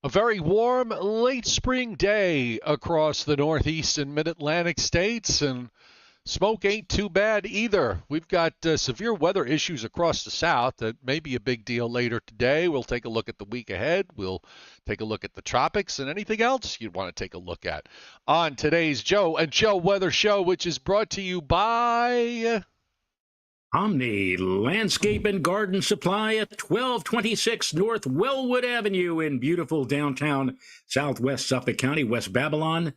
A very warm late spring day across the Northeast and Mid-Atlantic states, and smoke ain't too bad either. We've got severe weather issues across the South that may be a big deal later today. We'll take a look at the week ahead. We'll take a look at the tropics and anything else you'd want to take a look at on today's Joe and Joe Weather Show, which is brought to you by Omni Landscape and Garden Supply at 1226 North Wellwood Avenue in beautiful downtown southwest Suffolk County, West Babylon,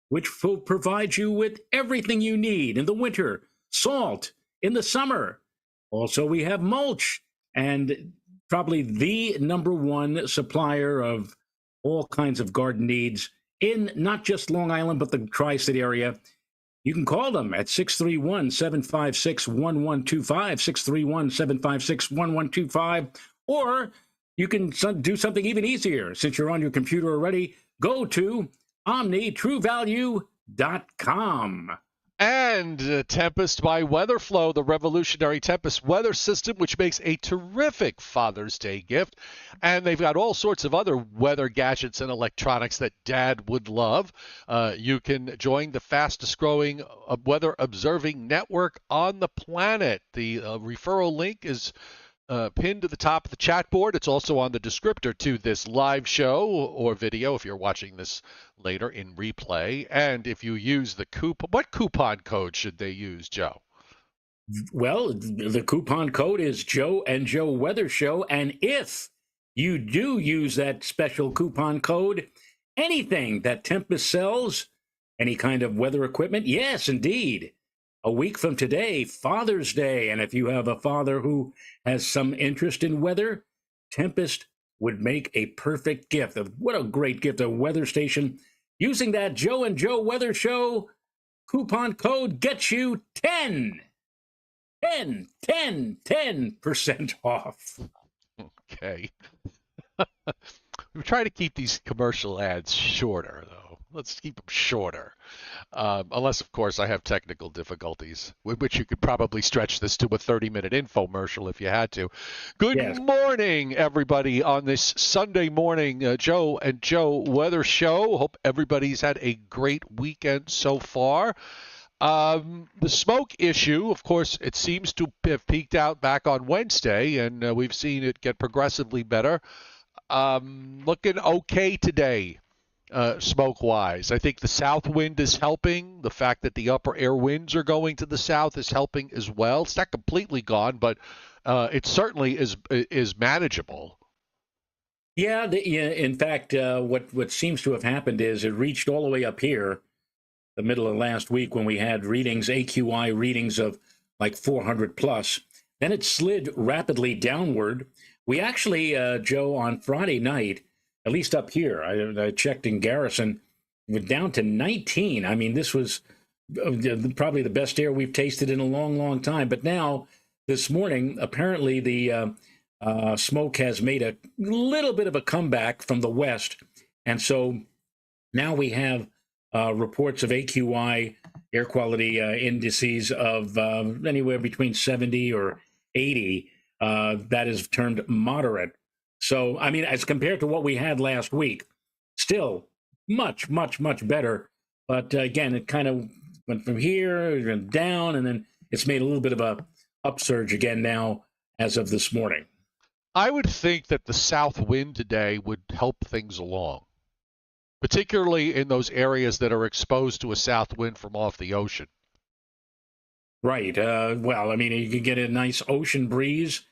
which will provide you with everything you need in the winter, salt in the summer. Also, we have mulch and probably the number one supplier of all kinds of garden needs in not just Long Island, but the tri-state area. You can call them at 631-756-1125, 631-756-1125, or you can do something even easier. Since you're on your computer already, go to OmniTrueValue.com. And Tempest by WeatherFlow, the revolutionary Tempest weather system, which makes a terrific Father's Day gift. And they've got all sorts of other weather gadgets and electronics that Dad would love. You can join the fastest growing weather observing network on the planet. The referral link is pinned to the top of the chat board. It's also on the descriptor to this live show or video if you're watching this later in replay. And if you use the what coupon code should they use, Joe? Well, the coupon code is Joe and Joe Weather Show. And if you do use that special coupon code, anything that Tempest sells, any kind of weather equipment, yes, indeed. A week from today, Father's Day, and if you have a father who has some interest in weather, Tempest would make a perfect gift. What a great gift, a weather station. Using that Joe and Joe Weather Show coupon code gets you 10% off. Okay. We try to keep these commercial ads shorter, though. Let's keep them shorter. Unless, of course, I have technical difficulties, with which you could probably stretch this to a 30-minute infomercial if you had to. Good morning, everybody, on this Sunday morning Joe and Joe Weather Show. Hope everybody's had a great weekend so far. The smoke issue, of course, it seems to have peaked out back on Wednesday, and we've seen it get progressively better. Looking okay today. Smoke-wise. I think the south wind is helping. The fact that the upper air winds are going to the south is helping as well. It's not completely gone, but it certainly is manageable. Yeah, in fact, what seems to have happened is it reached all the way up here, the middle of last week when we had readings, AQI readings of like 400 plus. Then it slid rapidly downward. We actually, Joe, on Friday night, at least up here, I checked in Garrison, we're down to 19. I mean, this was probably the best air we've tasted in a long, long time. But now, this morning, apparently the smoke has made a little bit of a comeback from the west. And so now we have reports of AQI, air quality indices of anywhere between 70 or 80. That is termed moderate. So, I mean, as compared to what we had last week, still much, much, much better. But again, it kind of went from here and down, and then it's made a little bit of a upsurge again now as of this morning. I would think that the south wind today would help things along, particularly in those areas that are exposed to a south wind from off the ocean. Right. Well, I mean, you can get a nice ocean breeze.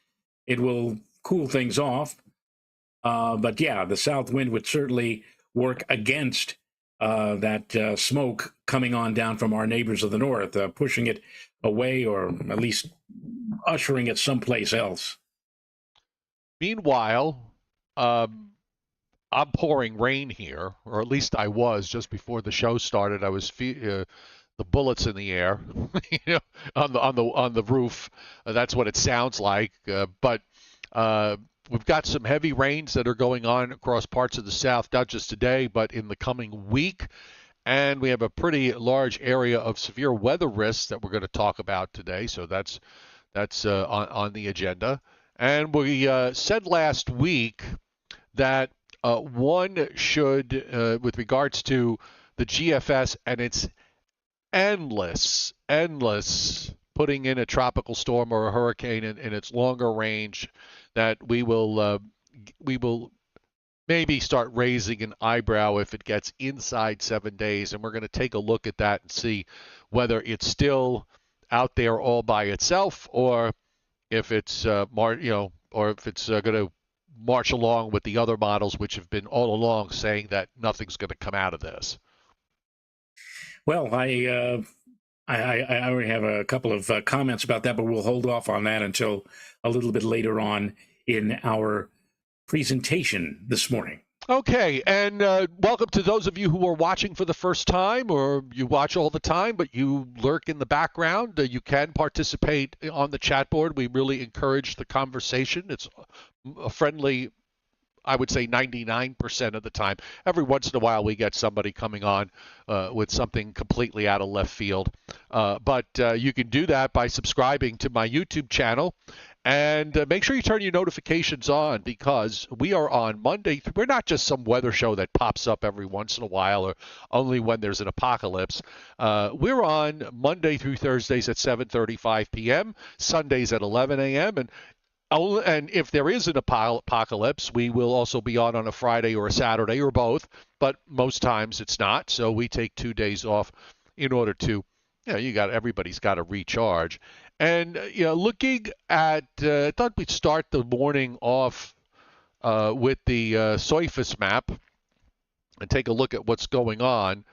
It will cool things off. But yeah, the south wind would certainly work against that smoke coming on down from our neighbors of the north, pushing it away or at least ushering it someplace else. Meanwhile, I'm pouring rain here, or at least I was just before the show started. I was the bullets in the air, on the roof. That's what it sounds like. But we've got some heavy rains that are going on across parts of the South, not just today, but in the coming week. And we have a pretty large area of severe weather risks that we're going to talk about today. So that's on the agenda. And we said last week that One should, with regards to the GFS and its endless putting in a tropical storm or a hurricane in its longer range, that we will maybe start raising an eyebrow if it gets inside 7 days, and we're going to take a look at that and see whether it's still out there all by itself, or if it's or if it's going to march along with the other models, which have been all along saying that nothing's going to come out of this. Well, I already have a couple of comments about that, but we'll hold off on that until a little bit later on in our presentation this morning. Okay, and welcome to those of you who are watching for the first time, or you watch all the time, but you lurk in the background. You can participate on the chat board. We really encourage the conversation. It's a friendly, I would say 99% of the time. Every once in a while, we get somebody coming on with something completely out of left field. But you can do that by subscribing to my YouTube channel. And make sure you turn your notifications on, because we are on Monday. We're not just some weather show that pops up every once in a while or only when there's an apocalypse. We're on Monday through Thursdays at 7:35 p.m., Sundays at 11 a.m., and if there is an apocalypse, we will also be on a Friday or a Saturday or both, but most times it's not. So we take 2 days off in order to, everybody's got to recharge. And, looking at, I thought we'd start the morning off with the Cioffi map and take a look at what's going on.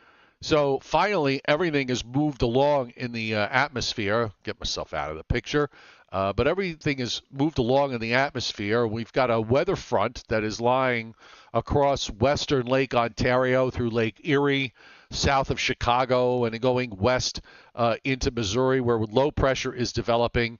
So finally, everything has moved along in the atmosphere. Get myself out of the picture. But everything is moved along in the atmosphere. We've got a weather front that is lying across western Lake Ontario through Lake Erie, south of Chicago, and going west into Missouri, where low pressure is developing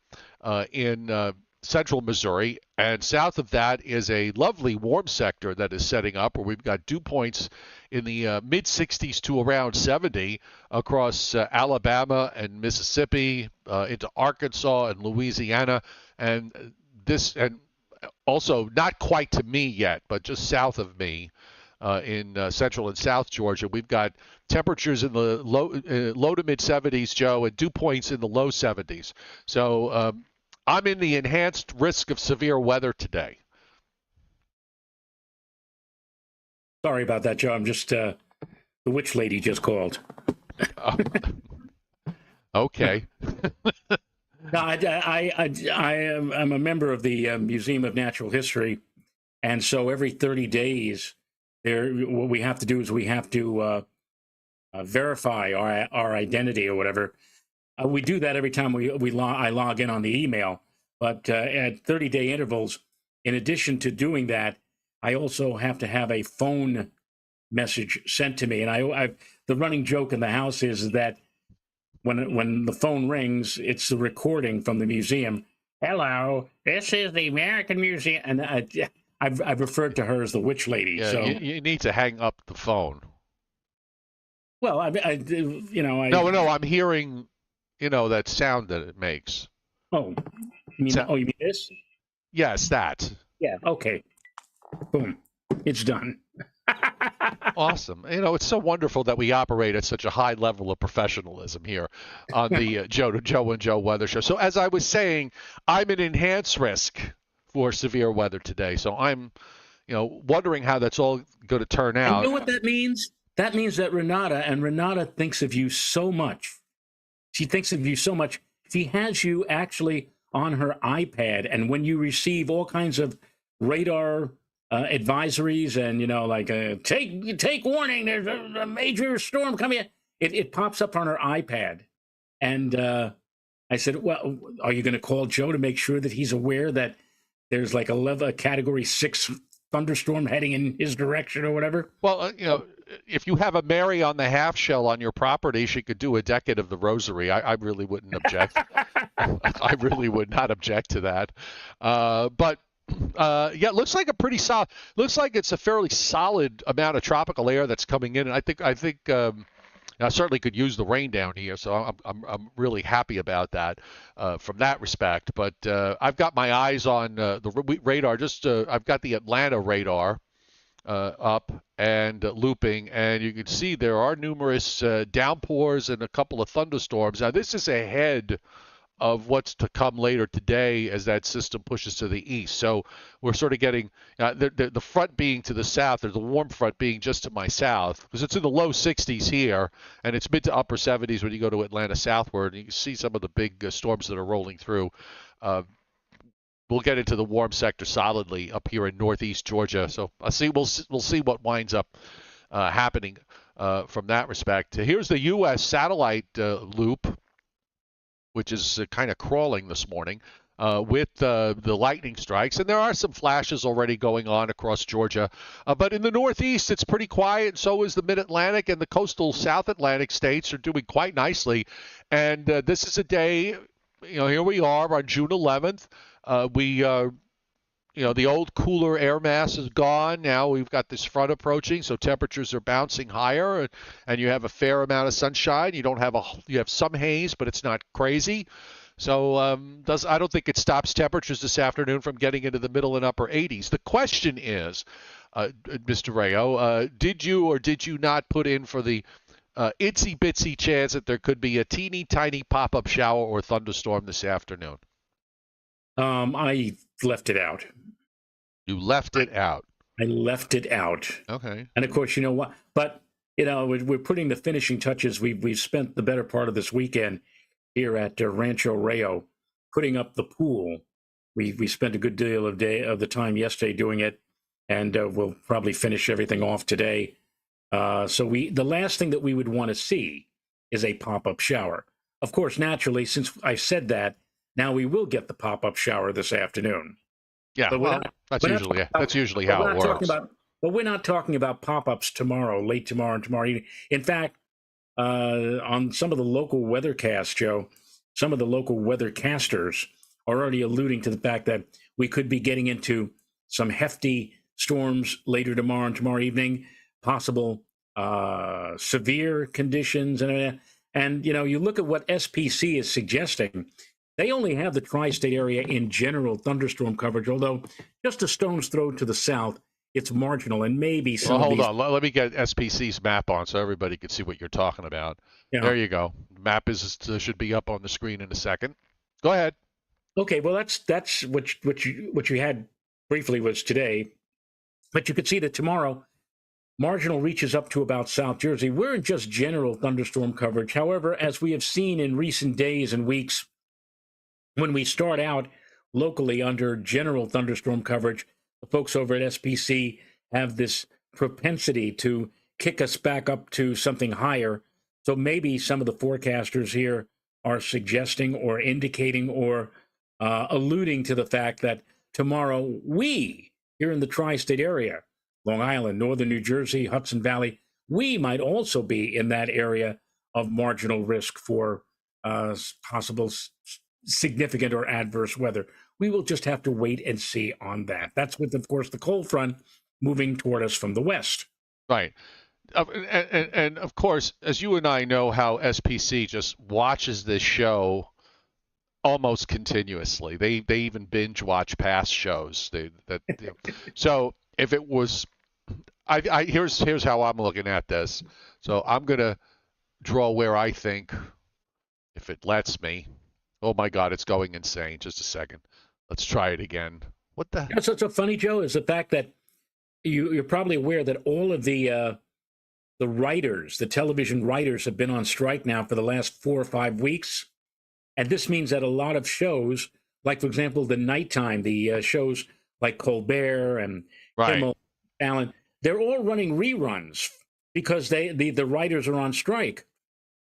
in central Missouri. And south of that is a lovely warm sector that is setting up, where we've got dew points in the mid 60s to around 70 across Alabama and Mississippi, into Arkansas and Louisiana, and also not quite to me yet, but just south of me in central and south Georgia. We've got temperatures in the low to mid 70s, Joe, and dew points in the low 70s. So I'm in the enhanced risk of severe weather today. Sorry about that, Joe. I'm just the witch lady just called. Okay. No, I'm a member of the Museum of Natural History, and so every 30 days, what we have to do is we have to verify our identity or whatever. We do that every time I log in on the email, but at 30-day intervals, in addition to doing that, I also have to have a phone message sent to me. And the running joke in the house is that when the phone rings, it's the recording from the museum. Hello, this is the American Museum. And I've referred to her as the witch lady. Yeah, so you need to hang up the phone. Well, No, I'm hearing, that sound that it makes. Oh, you mean this? Yes, that. Yeah, okay. Boom. It's done. Awesome. It's so wonderful that we operate at such a high level of professionalism here on the Joe and Joe Weather Show. So as I was saying, I'm at enhanced risk for severe weather today. So I'm, wondering how that's all going to turn out. And you know what that means? That means that Renata thinks of you so much. She thinks of you so much. She has you actually on her iPad, and when you receive all kinds of radar advisories and take warning, there's a major storm coming in, it pops up on her iPad. And I said, well, are you going to call Joe to make sure that he's aware that there's like a category 6 thunderstorm heading in his direction or whatever? Well, if you have a Mary on the half shell on your property, she could do a decade of the rosary. I really wouldn't object. I really would not object to that. But it looks like looks like it's a fairly solid amount of tropical air that's coming in. And I think I certainly could use the rain down here, so I'm really happy about that from that respect. But I've got my eyes on the radar. I've got the Atlanta radar up and looping, and you can see there are numerous downpours and a couple of thunderstorms. Now, this is ahead of what's to come later today as that system pushes to the east. So we're sort of getting the front being to the south, or the warm front being just to my south, because it's in the low 60s here, and it's mid to upper 70s when you go to Atlanta southward. And you can see some of the big storms that are rolling through. We'll get into the warm sector solidly up here in northeast Georgia. So we'll see what winds up happening from that respect. Here's the U.S. satellite loop, which is kind of crawling this morning with the lightning strikes. And there are some flashes already going on across Georgia. But in the Northeast, it's pretty quiet. So is the Mid-Atlantic, and the coastal South Atlantic states are doing quite nicely. And this is a day, here we are on June 11th. The old cooler air mass is gone. Now we've got this front approaching, so temperatures are bouncing higher, and you have a fair amount of sunshine. You have some haze, but it's not crazy. So I don't think it stops temperatures this afternoon from getting into the middle and upper 80s. The question is, Mr. Rayo, did you or did you not put in for the itsy bitsy chance that there could be a teeny tiny pop-up shower or thunderstorm this afternoon? I left it out. You left it out. I left it out. Okay. And of course, you know what? But we're putting the finishing touches. We've spent the better part of this weekend here at Rancho Rayo putting up the pool. We spent a good deal of the time yesterday doing it, and we'll probably finish everything off today. So the last thing that we would want to see is a pop-up shower. Of course, naturally, since I said that, now we will get the pop-up shower this afternoon. Yeah, that's usually how it works. But we're not talking about pop-ups tomorrow, late tomorrow and tomorrow evening. In fact, on some of the local weathercasts, Joe, some of the local weathercasters are already alluding to the fact that we could be getting into some hefty storms later tomorrow and tomorrow evening, possible severe conditions. And you look at what SPC is suggesting. They only have the tri-state area in general thunderstorm coverage, although just a stone's throw to the south, it's marginal, and maybe some. Well, hold on. Let me get SPC's map on so everybody can see what you're talking about. Yeah. There you go. Map should be up on the screen in a second. Go ahead. Okay. Well, that's what you had briefly was today, but you could see that tomorrow, marginal reaches up to about South Jersey. We're in just general thunderstorm coverage. However, as we have seen in recent days and weeks, when we start out locally under general thunderstorm coverage, the folks over at SPC have this propensity to kick us back up to something higher. So maybe some of the forecasters here are suggesting or indicating or alluding to the fact that tomorrow we, here in the tri-state area, Long Island, northern New Jersey, Hudson Valley, we might also be in that area of marginal risk for possible significant or adverse weather. We will just have to wait and see on that. That's with, of course, the cold front moving toward us from the west. Right. And of course, as you and I know how SPC just watches this show almost continuously. They even binge watch past shows. So if it was, here's how I'm looking at this. So I'm gonna draw where I think, if it lets me. Oh my God, it's going insane. Just a second. Let's try it again. What the? That's what's so funny, Joe, is the fact that you're probably aware that all of the writers, the television writers, have been on strike now for the last 4 or 5 weeks. And this means that a lot of shows, like, for example, the nighttime, the shows like Colbert and Kimmel, Allen, they're all running reruns because the writers are on strike.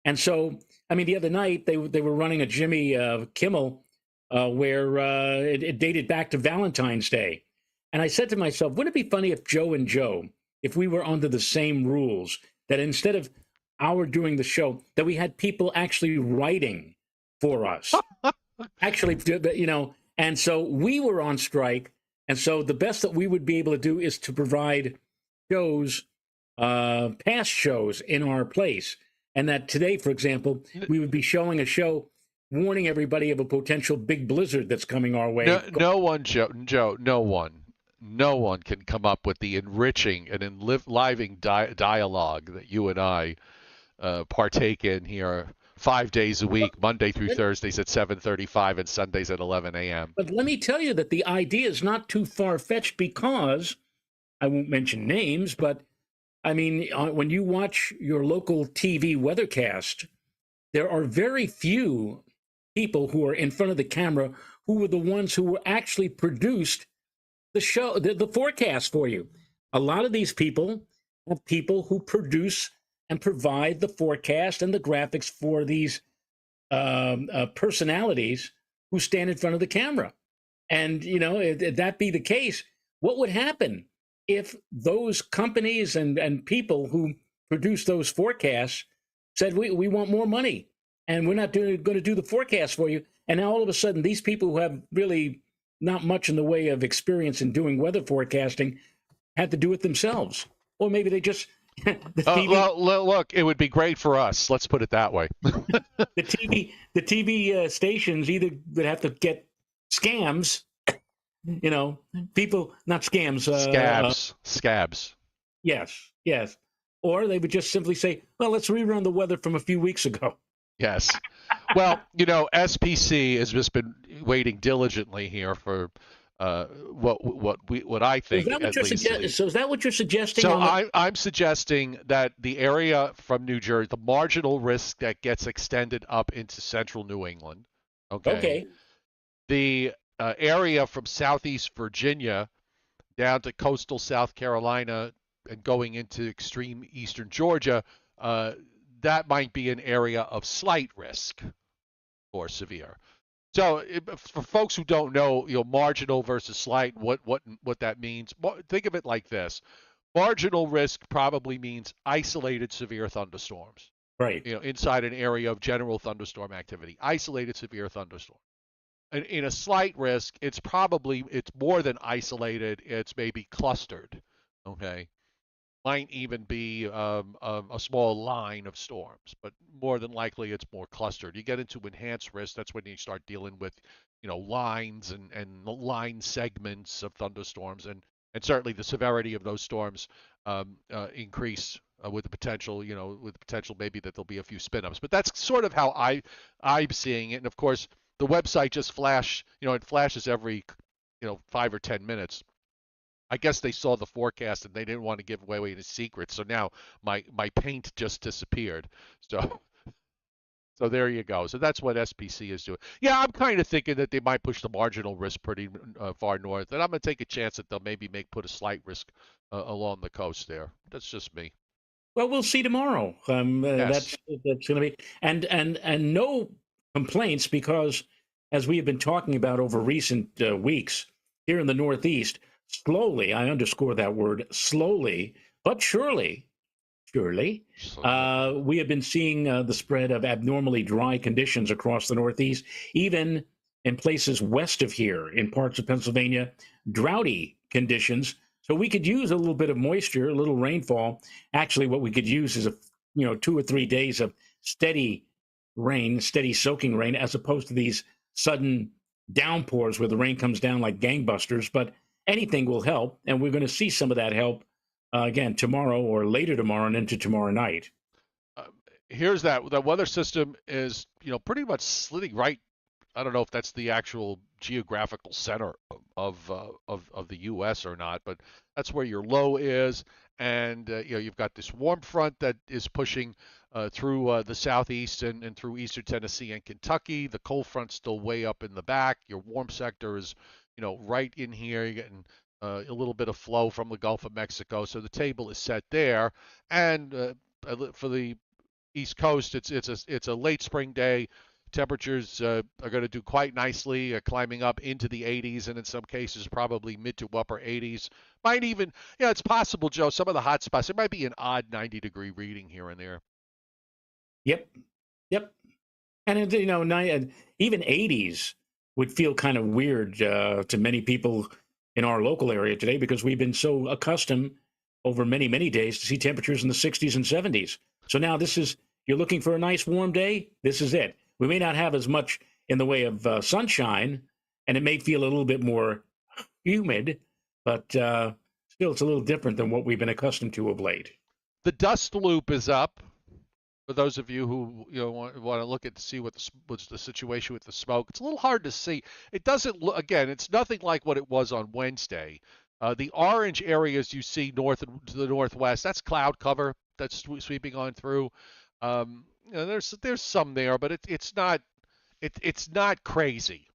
And so, I mean, the other night they were running a Jimmy Kimmel where it dated back to Valentine's Day. And I said to myself, wouldn't it be funny if Joe and Joe, if we were under the same rules, that instead of our doing the show, that we had people actually writing for us? Actually, and so we were on strike. And so the best that we would be able to do is to provide shows, past shows in our place. And that today, for example, we would be showing a show warning everybody of a potential big blizzard that's coming our way. No one, Joe, no one no one can come up with the enriching and enlivening dialogue that you and I partake in here 5 days a week, Monday through But, Thursdays at 7:35 and Sundays at 11 a.m. but let me tell you that the idea is not too far fetched because I won't mention names, but I mean, when you watch your local TV weathercast, there are very few people who are in front of the camera who were the ones who were actually produced the show, the forecast for you. A lot of these people are people who produce and provide the forecast and the graphics for these personalities who stand in front of the camera. And, you know, if that be the case, what would happen if those companies and people who produce those forecasts said, we want more money and we're not going to do the forecast for you? And now all of a sudden, these people who have really not much in the way of experience in doing weather forecasting had to do it themselves. Or maybe they just, the TV, Well, look, it would be great for us. Let's put it that way. the TV stations either would have to get scams, you know, people, not scams. Scabs. Yes, yes. Or they would just simply say, well, let's rerun the weather from a few weeks ago. Yes. Well, you know, SPC has just been waiting diligently here for what I So is think that what at you're least. So is that what you're suggesting? So I'm suggesting that the area from New Jersey, the marginal risk that gets extended up into central New England, okay, Okay. the area from southeast Virginia down to coastal South Carolina and going into extreme eastern Georgia, that might be an area of slight risk or severe. So for folks who don't know, you know, marginal versus slight, what that means, think of it like this: marginal risk probably means isolated severe thunderstorms. Right. You know, inside an area of general thunderstorm activity, isolated severe thunderstorm. In a slight risk, it's more than isolated. It's maybe clustered. Okay, might even be a small line of storms, but more than likely it's more clustered. You get into enhanced risk, that's when you start dealing with, you know, lines and line segments of thunderstorms, and certainly the severity of those storms increase with the potential, you know, with the potential maybe that there'll be a few spin-ups. But that's sort of how I'm seeing it. And of course, the website just it flashes every, you know, 5 or 10 minutes. I guess they saw the forecast and they didn't want to give away the secret. So now my paint just disappeared. So so there you go. So that's what SPC is doing. Yeah, I'm kind of thinking that they might push the marginal risk pretty far north, and I'm going to take a chance that they'll maybe put a slight risk along the coast there. That's just me. Well, we'll see tomorrow. Yes. That's going to be and no complaints because as we have been talking about over recent weeks here in the Northeast, slowly, I underscore that word, slowly but surely, So, we have been seeing the spread of abnormally dry conditions across the Northeast, even in places west of here, in parts of Pennsylvania, droughty conditions. So we could use a little bit of moisture, a little rainfall. Actually, what we could use is 2 or 3 days of steady rain, steady soaking rain, as opposed to these sudden downpours where the rain comes down like gangbusters. But anything will help, and we're going to see some of that help again tomorrow or later tomorrow and into tomorrow night. uh, here's that the weather system is, you know, pretty much slitting right. I don't know if that's the actual geographical center of the U.S. or not, but that's where your low is, and you know, you've got this warm front that is pushing through the southeast and through eastern Tennessee and Kentucky. The cold front's still way up in the back. Your warm sector is, you know, right in here. You're getting a little bit of flow from the Gulf of Mexico, so the table is set there. And for the East Coast, it's a late spring day. Temperatures are going to do quite nicely, climbing up into the 80s, and in some cases probably mid to upper 80s. Might even, yeah, it's possible, Joe. Some of the hot spots, there might be an odd 90-degree reading here and there. Yep, yep. And even 80s would feel kind of weird to many people in our local area today because we've been so accustomed over many, many days to see temperatures in the 60s and 70s. So now you're looking for a nice warm day. This is it. We may not have as much in the way of sunshine, and it may feel a little bit more humid, but still, it's a little different than what we've been accustomed to of late. The dust loop is up. For those of you who want to look at to see what's the situation with the smoke, it's a little hard to see. It doesn't look again. It's nothing like what it was on Wednesday. The orange areas you see north and to the northwest, that's cloud cover that's sweeping on through. There's some there, but it's not crazy.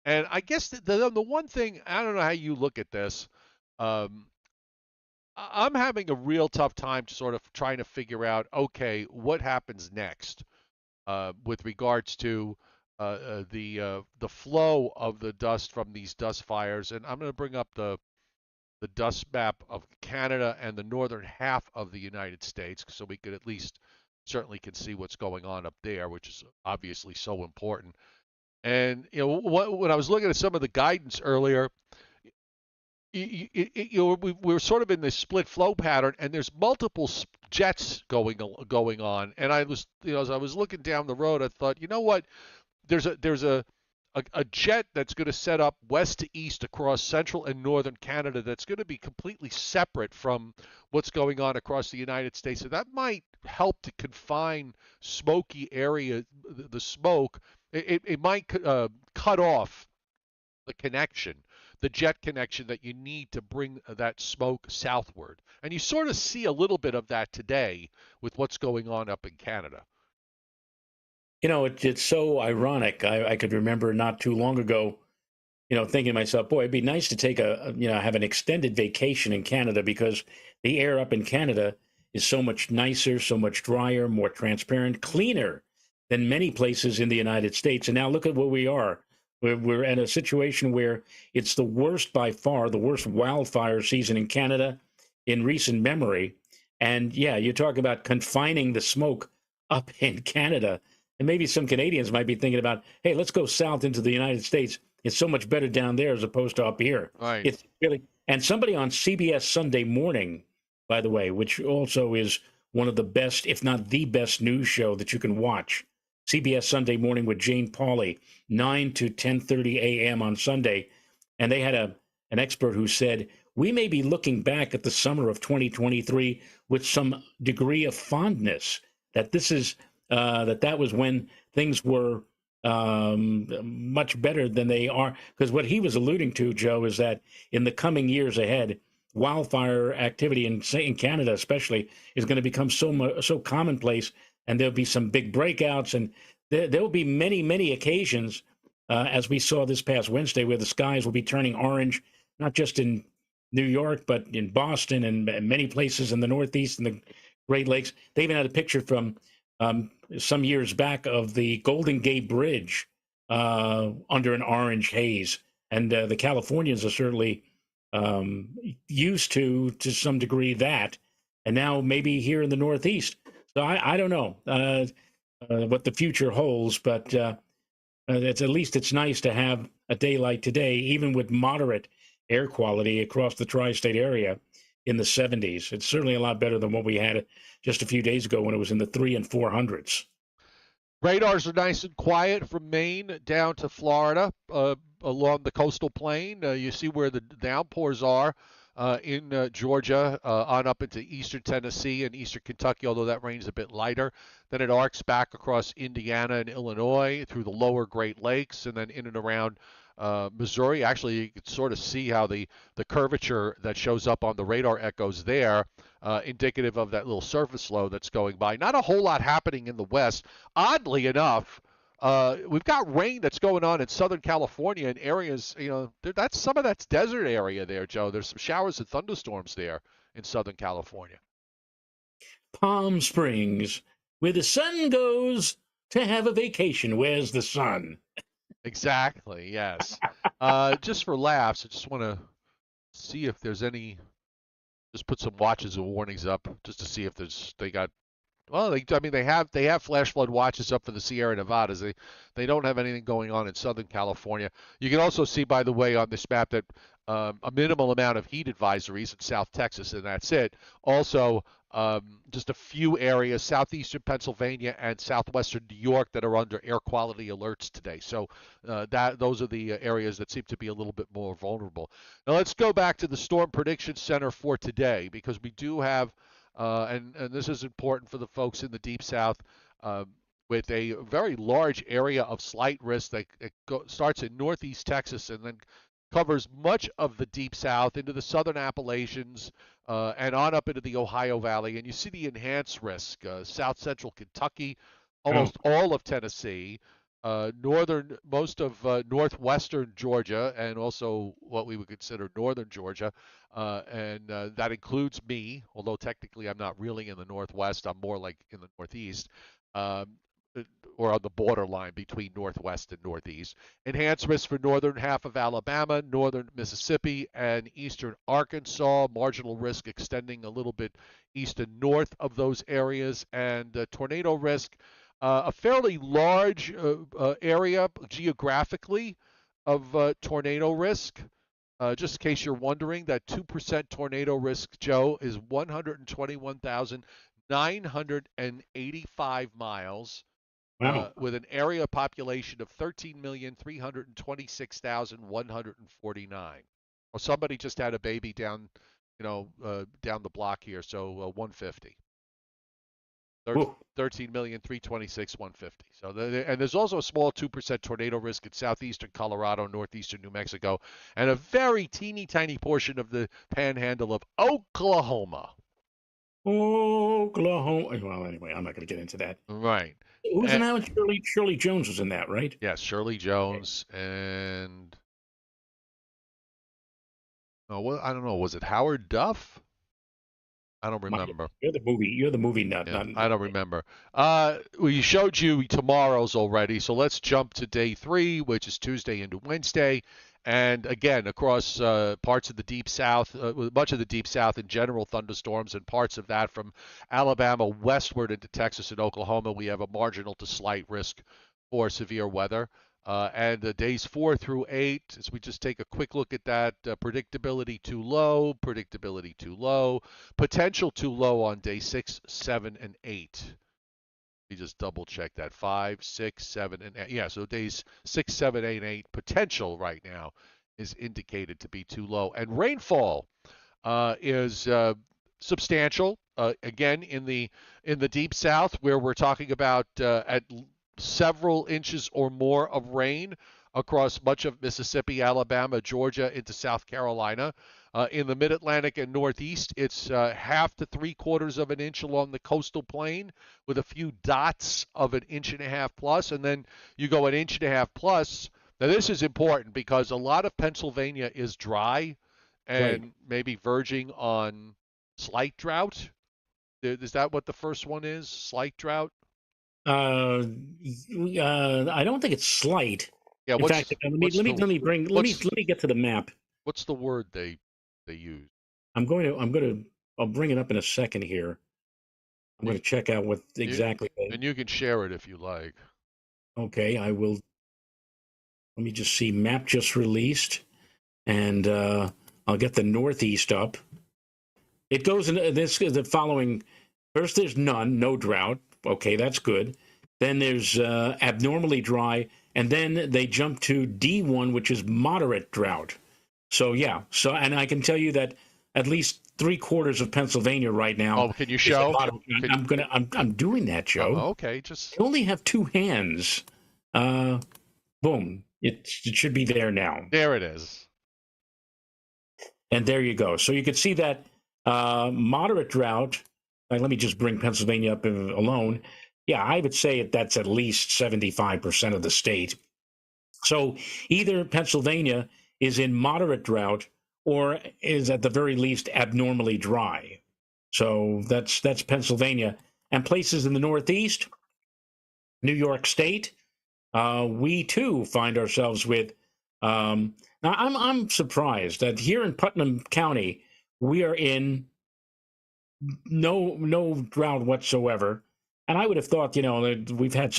And I guess the one thing I don't know how you look at this. Um, I'm having a real tough time to sort of trying to figure out, okay, what happens next with regards to the flow of the dust from these dust fires. And I'm going to bring up the dust map of Canada and the northern half of the United States, so we could at least certainly can see what's going on up there, which is obviously so important. And when I was looking at some of the guidance earlier, we're sort of in this split flow pattern, and there's multiple jets going on. And I was, as I was looking down the road, I thought, you know what? There's a jet that's going to set up west to east across central and northern Canada that's going to be completely separate from what's going on across the United States. So that might help to confine smoky area, the smoke. It might cut off the connection, the jet connection that you need to bring that smoke southward. And you sort of see a little bit of that today with what's going on up in Canada. It's so ironic. I could remember not too long ago, thinking to myself, boy, it'd be nice to take have an extended vacation in Canada because the air up in Canada is so much nicer, so much drier, more transparent, cleaner than many places in the United States. And now look at where we are. We're in a situation where it's the worst by far, the worst wildfire season in Canada in recent memory. And yeah, you talk about confining the smoke up in Canada. And maybe some Canadians might be thinking about, hey, let's go south into the United States. It's so much better down there as opposed to up here. Right. It's really, and somebody on CBS Sunday Morning, by the way, which also is one of the best, if not the best news show that you can watch. CBS Sunday Morning with Jane Pauley, 9 to 10:30 a.m. on Sunday. And they had an expert who said, we may be looking back at the summer of 2023 with some degree of fondness, that this is that was when things were much better than they are. Because what he was alluding to, Joe, is that in the coming years ahead, wildfire activity in Canada especially is going to become so commonplace, and there'll be some big breakouts, and there'll be many occasions, as we saw this past Wednesday, where the skies will be turning orange, not just in New York, but in Boston and many places in the Northeast and the Great Lakes. They even had a picture from some years back of the Golden Gate Bridge under an orange haze. And the Californians are certainly used to some degree that. And now maybe here in the Northeast. So I don't know what the future holds, but at least it's nice to have a day like today, even with moderate air quality across the tri-state area in the 70s. It's certainly a lot better than what we had just a few days ago when it was in the 300s and 400s. Radars are nice and quiet from Maine down to Florida along the coastal plain. You see where the downpours are in Georgia on up into eastern Tennessee and eastern Kentucky, although that rain's a bit lighter. Then it arcs back across Indiana and Illinois through the lower Great Lakes and then in and around Missouri. Actually, you can sort of see how the curvature that shows up on the radar echoes there, indicative of that little surface low that's going by. Not a whole lot happening in the west. Oddly enough, we've got rain that's going on in Southern California in areas, that's some of that's desert area there, Joe. There's some showers and thunderstorms there in Southern California. Palm Springs, where the sun goes to have a vacation. Where's the sun? Exactly, yes. Just for laughs, I just want to see if there's any, just put some watches and warnings up just to see if they got Well, I mean, they have flash flood watches up for the Sierra Nevadas. They don't have anything going on in Southern California. You can also see, by the way, on this map that a minimal amount of heat advisories in South Texas, and that's it. Also, just a few areas, southeastern Pennsylvania and southwestern New York, that are under air quality alerts today. So that those are the areas that seem to be a little bit more vulnerable. Now let's go back to the Storm Prediction Center for today, because we do have and this is important for the folks in the Deep South, uh, with a very large area of slight risk that starts in northeast Texas and then covers much of the Deep South into the southern Appalachians and on up into the Ohio Valley. And you see the enhanced risk, south central Kentucky, Oh, almost all of Tennessee, most of northwestern Georgia, and also what we would consider northern Georgia, and that includes me. Although technically I'm not really in the northwest, I'm more like in the northeast, um, or on the borderline between northwest and northeast. Enhanced risk for northern half of Alabama, northern Mississippi, and eastern Arkansas. Marginal risk extending a little bit east and north of those areas, and tornado risk, a fairly large area geographically of tornado risk. Just in case you're wondering, that 2% tornado risk, Joe, is 121,985 miles, wow. with an area population of 13,326,149. Well, somebody just had a baby down, down the block here, so 150. Whew. 13,326,150. So and there's also a small 2% tornado risk in southeastern Colorado, northeastern New Mexico, and a very teeny tiny portion of the panhandle of Oklahoma. Oklahoma. Well, anyway, I'm not going to get into that. Right. Who was in And, that? Shirley Jones was in that, right? yes, Shirley Jones and oh, well, I don't know. Was it Howard Duff? I don't remember. You're the movie. You're the movie nut. Yeah, Not, I don't remember. We showed you tomorrow's already, so let's jump to day 3, which is Tuesday into Wednesday. And again, across parts of the Deep South, much of the Deep South in general, thunderstorms, and parts of that from Alabama westward into Texas and Oklahoma, we have a marginal to slight risk for severe weather. And days 4 through 8, as we just take a quick look at that, predictability too low, potential too low on day 6, 7, and 8. We just double check that. 5, 6, 7, and 8. Yeah, so days 6, 7, 8, and 8, potential right now is indicated to be too low. And rainfall is substantial. Again, in the Deep South, where we're talking about at several inches or more of rain across much of Mississippi, Alabama, Georgia, into South Carolina. In the Mid-Atlantic and Northeast, it's half to 3/4 of an inch along the coastal plain, with a few dots of an inch and a half plus, and then you go an inch and a half plus. Now this is important because a lot of Pennsylvania is dry right. and maybe verging on slight drought. Is that what the first one is? Slight drought? I don't think it's slight. Yeah. In fact, What's let me get to the map. what's the word they use? I'll bring it up in a second here. I'm going to check out what exactly. And you can share it if you like. Okay, I will. Let me just see. Map just released, and I'll get the Northeast up. It goes in this is the following. First, there's no drought. Okay, that's good. Then there's abnormally dry, and then they jump to D1, which is moderate drought. So yeah, and I can tell you that at least 3/4 of Pennsylvania right now. Oh, can you show? I'm doing that, Joe. Okay, just. I only have 2 hands. Boom! It should be there now. There it is. And there you go. So you can see that moderate drought. Let me just bring Pennsylvania up alone. Yeah, I would say that's at least 75% of the state. So either Pennsylvania is in moderate drought or is at the very least abnormally dry. So that's Pennsylvania. And places in the Northeast, New York State, we too find ourselves with. Now I'm surprised that here in Putnam County we are in no drought whatsoever. And I would have thought, that we've had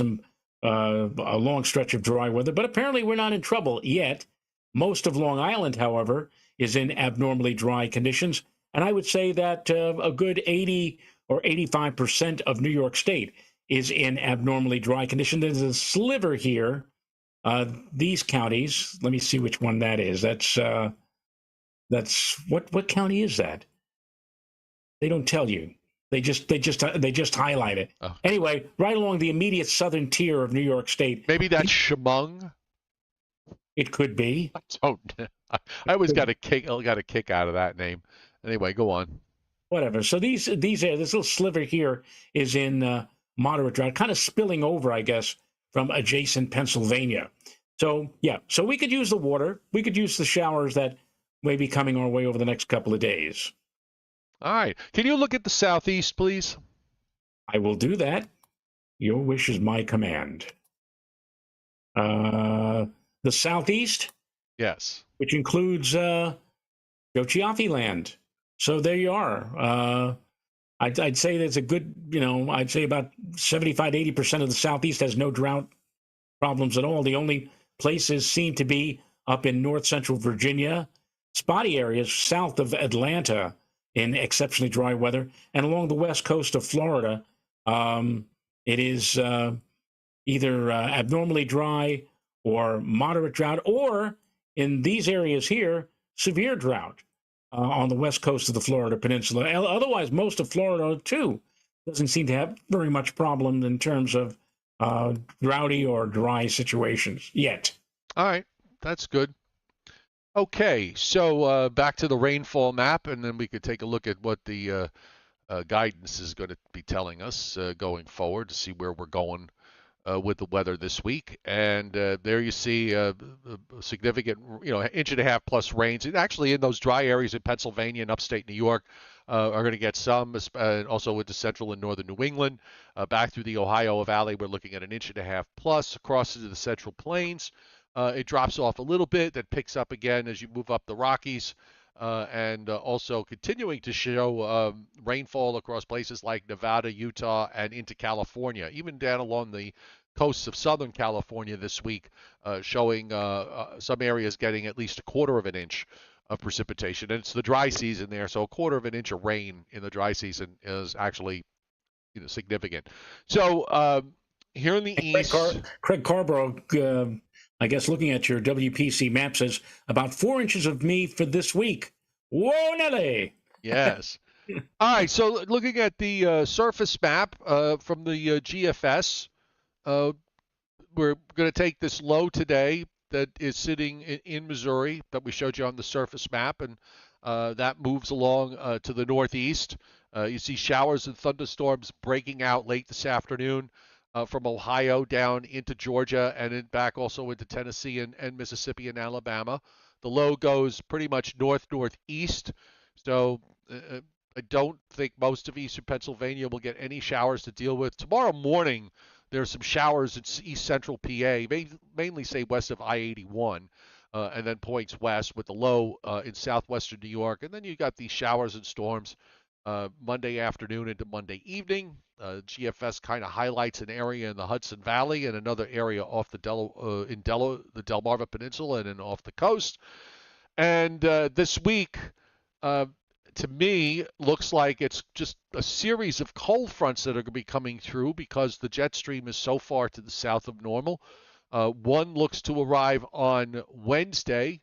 a long stretch of dry weather, but apparently we're not in trouble yet. Most of Long Island, however, is in abnormally dry conditions. And I would say that a good 80 or 85% of New York State is in abnormally dry conditions. There's a sliver here. These counties, let me see which one that is. That's what county is that? They don't tell you. They just highlight it. Oh. Anyway, right along the immediate southern tier of New York State. Maybe that's Chemung. It could be. I don't. I always got a kick out of that name. Anyway, go on. Whatever. So this little sliver here is in moderate drought, kind of spilling over, I guess, from adjacent Pennsylvania. So yeah, so we could use the water. We could use the showers that may be coming our way over the next couple of days. All right. Can you look at the southeast, please? I will do that. Your wish is my command. The southeast, Yes. which includes Cioffi land. So there you are. I'd say there's a good, I'd say about 75 to 80% of the southeast has no drought problems at all. The only places seem to be up in north central Virginia, spotty areas south of Atlanta in exceptionally dry weather, and along the west coast of Florida. It is either abnormally dry or moderate drought, or in these areas here, severe drought on the west coast of the Florida Peninsula. Otherwise, most of Florida, too, doesn't seem to have very much problem in terms of droughty or dry situations yet. All right. That's good. Okay. So back to the rainfall map, and then we could take a look at what the guidance is going to be telling us going forward to see where we're going with the weather this week. And there you see a significant, inch and a half plus rains. And actually, in those dry areas in Pennsylvania and upstate New York, are going to get some, also into central and northern New England. Back through the Ohio Valley, we're looking at an inch and a half plus across into the Central Plains. It drops off a little bit, that picks up again as you move up the Rockies. And also continuing to show rainfall across places like Nevada, Utah, and into California, even down along the coasts of Southern California this week, showing some areas getting at least a quarter of an inch of precipitation. And it's the dry season there, so a quarter of an inch of rain in the dry season is actually significant. So here in the east, Craig Carborough, I guess looking at your WPC map, says about 4 inches of me for this week. Whoa, Nelly! Yes. All right, so looking at the surface map from the GFS, we're going to take this low today that is sitting in Missouri that we showed you on the surface map, and that moves along to the northeast. You see showers and thunderstorms breaking out late this afternoon from Ohio down into Georgia and then back also into Tennessee and Mississippi and Alabama. The low goes pretty much northeast, so I don't think most of eastern Pennsylvania will get any showers to deal with. Tomorrow morning, there's some showers in east central PA, mainly say west of I-81, and then points west with the low in southwestern New York. And then you got these showers and storms Monday afternoon into Monday evening. GFS kind of highlights an area in the Hudson Valley and another area off the Delmarva Peninsula and then off the coast. And this week, to me, looks like it's just a series of cold fronts that are going to be coming through because the jet stream is so far to the south of normal. One looks to arrive on Wednesday,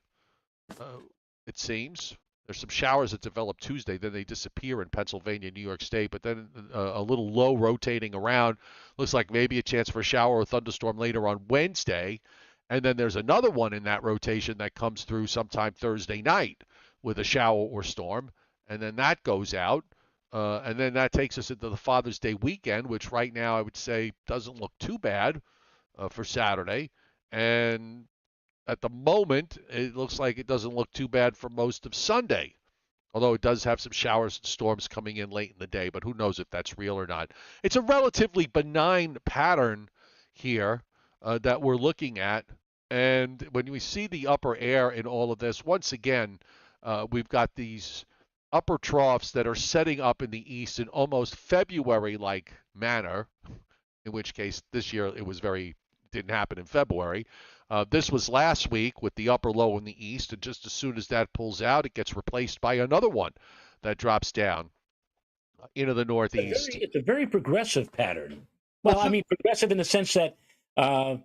it seems. There's some showers that develop Tuesday, then they disappear in Pennsylvania, New York State, but then a little low rotating around. Looks like maybe a chance for a shower or thunderstorm later on Wednesday. And then there's another one in that rotation that comes through sometime Thursday night with a shower or storm. And then that goes out. And then that takes us into the Father's Day weekend, which right now I would say doesn't look too bad for Saturday. And at the moment, it looks like it doesn't look too bad for most of Sunday, although it does have some showers and storms coming in late in the day, but who knows if that's real or not. It's a relatively benign pattern here that we're looking at, and when we see the upper air in all of this, once again, we've got these upper troughs that are setting up in the east in almost February-like manner, in which case this year it was didn't happen in February. This was last week with the upper low in the east, and just as soon as that pulls out, it gets replaced by another one that drops down into the northeast. It's a very progressive pattern. Well, Well, I mean, progressive in the sense that uh,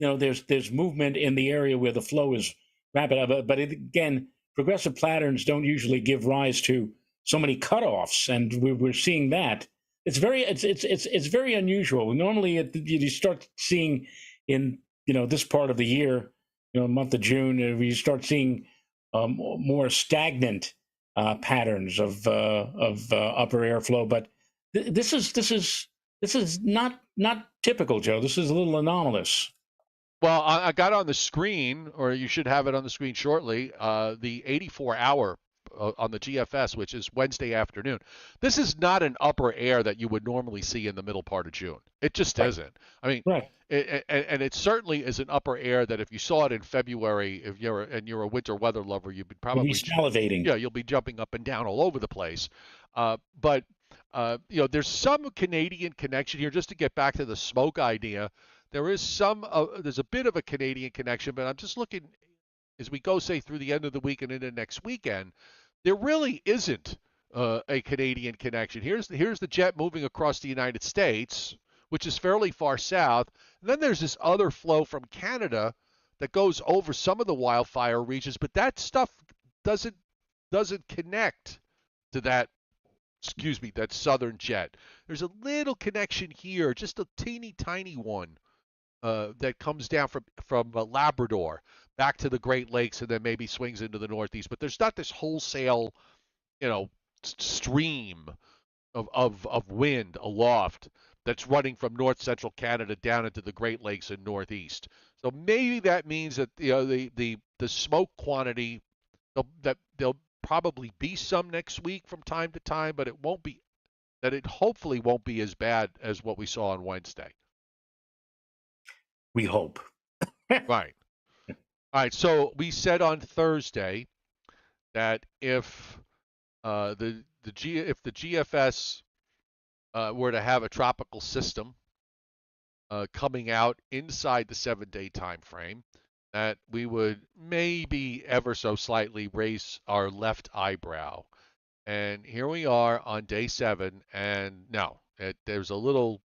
there's movement in the area where the flow is rapid. But again, progressive patterns don't usually give rise to so many cutoffs, and we're seeing that. It's very unusual. Normally, you start seeing in this part of the year, month of June, you start seeing more stagnant patterns of upper airflow. But this is not typical, Joe. This is a little anomalous. well, I got on the screen, or you should have it on the screen shortly, the 84-hour on the GFS, which is Wednesday afternoon. This is not an upper air that you would normally see in the middle part of June. It just Right. isn't. I mean, Right. and it certainly is an upper air that if you saw it in February, if you're a winter weather lover, you'd be You'll be probably, salivating. yeah, you'll be jumping up and down all over the place. But there's some Canadian connection here. Just to get back to the smoke idea, there's a bit of a Canadian connection, but I'm just looking as we go, say, through the end of the week and into next weekend. There really isn't a Canadian connection. Here's the jet moving across the United States, which is fairly far south. And then there's this other flow from Canada that goes over some of the wildfire regions, but that stuff doesn't doesn't connect to that southern jet. There's a little connection here, just a teeny tiny one that comes down from Labrador back to the Great Lakes and then maybe swings into the Northeast. But there's not this wholesale, you know, stream of wind aloft that's running from north central Canada down into the Great Lakes and Northeast. So maybe that means that the smoke quantity that there'll probably be some next week from time to time, but it hopefully won't be as bad as what we saw on Wednesday. We hope. Right. All right. So we said on Thursday that if if the GFS were to have a tropical system coming out inside the 7-day time frame, that we would maybe ever so slightly raise our left eyebrow. And here we are on day 7, and no, there's a little,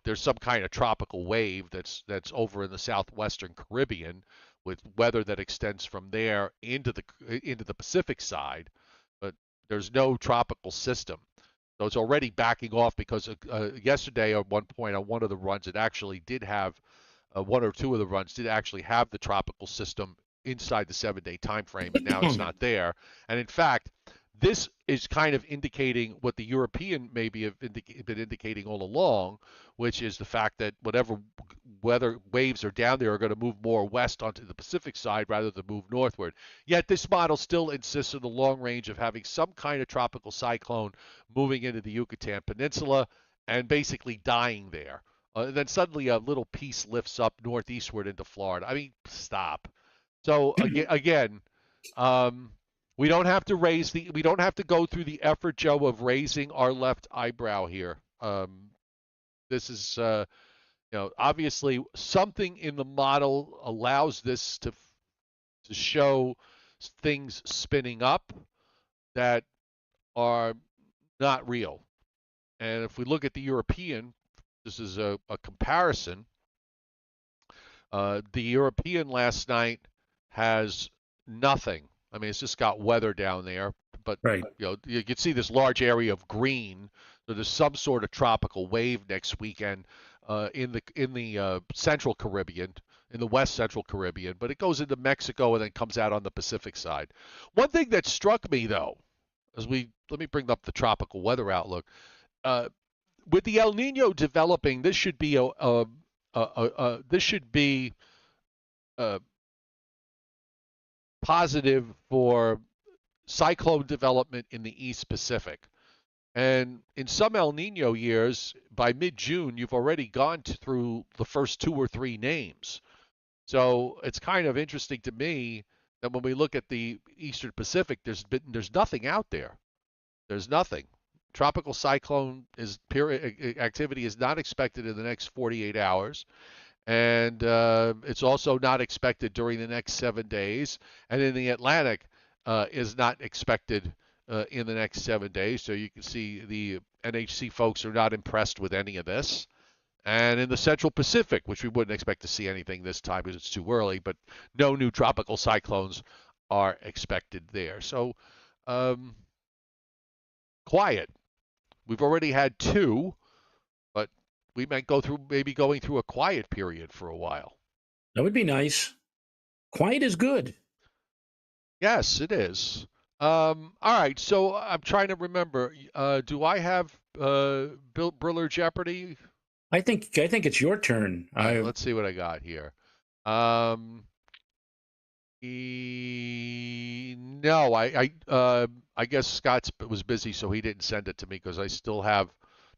there's some kind of tropical wave that's over in the southwestern Caribbean with weather that extends from there into the Pacific side, but there's no tropical system. So it's already backing off because yesterday at one point on one of the runs it actually did have one or two of the runs did actually have the tropical system inside the 7-day time frame, and now it's not there. And in fact, this is kind of indicating what the European maybe have been indicating all along, which is the fact that whatever weather waves are down there are going to move more west onto the Pacific side rather than move northward. Yet this model still insists on the long range of having some kind of tropical cyclone moving into the Yucatan Peninsula and basically dying there. And then suddenly a little piece lifts up northeastward into Florida. I mean, stop. So again, we don't have to we don't have to go through the effort, Joe, of raising our left eyebrow here. This is, obviously something in the model allows this to show things spinning up that are not real. And if we look at the European, this is a comparison. The European last night has nothing. I mean, it's just got weather down there, but Right. you can see this large area of green. So there's some sort of tropical wave next weekend in the Central Caribbean, in the West Central Caribbean, but it goes into Mexico and then comes out on the Pacific side. One thing that struck me though, let me bring up the tropical weather outlook. With the El Nino developing, this should be a positive for cyclone development in the East Pacific. And in some El Nino years, by mid-June, you've already gone through the first 2 or 3 names. So it's kind of interesting to me that when we look at the Eastern Pacific, there's nothing out there. There's nothing. tropical cyclone activity is not expected in the next 48 hours. And it's also not expected during the next 7 days. And in the Atlantic, is not expected in the next 7 days. So you can see the NHC folks are not impressed with any of this. And in the Central Pacific, which we wouldn't expect to see anything this time because it's too early, but no new tropical cyclones are expected there. So quiet. We've already had two, but we might go through maybe going through a quiet period for a while. That would be nice. Quiet is good. Yes, it is. All right, so I'm trying to remember. Do I have Bill Briller Jeopardy? I think it's your turn. Let's see what I got here. No, I guess Scott was busy, so he didn't send it to me because I still have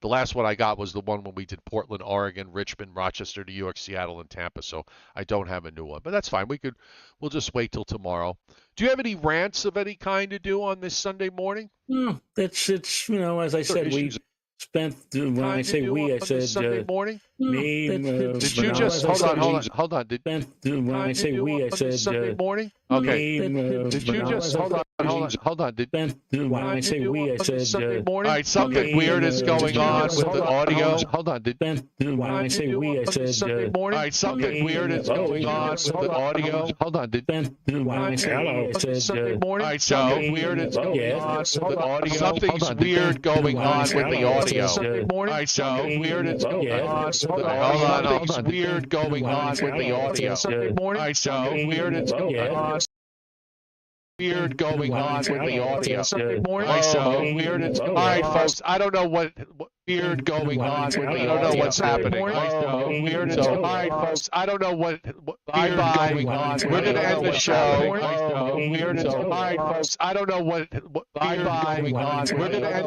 the last one I got was the one when we did Portland, Oregon, Richmond, Rochester, New York, Seattle, and Tampa. So I don't have a new one, but that's fine. We'll just wait till tomorrow. Do you have any rants of any kind to do on this Sunday morning? No, it's as I said, we spent. When I say we, I said Sunday morning. Me. Did you just hold on? When I say we, I said Sunday morning. Okay. Did you just hold on? When I say we, I said Sunday morning. All right, something weird is going on with the audio. Hold on. When I say we, I said Sunday morning. All right, something weird is going on with the audio. Hold on. When I say hello, I said Sunday morning. All right, something weird is going on with the audio. Something's weird going on with the audio. All right, something weird is going on. Hold on. Something's weird going on with the audio. All right, so weird is going on. Weird going on with the audio. All right, so weird is. All right, folks. I don't know what weird going on with the audio. I don't know what's happening. Weird is. All right, folks. I don't know what weird going on. We're gonna end the show. Weird is. All right, folks. I don't know what weird going on. We're gonna end.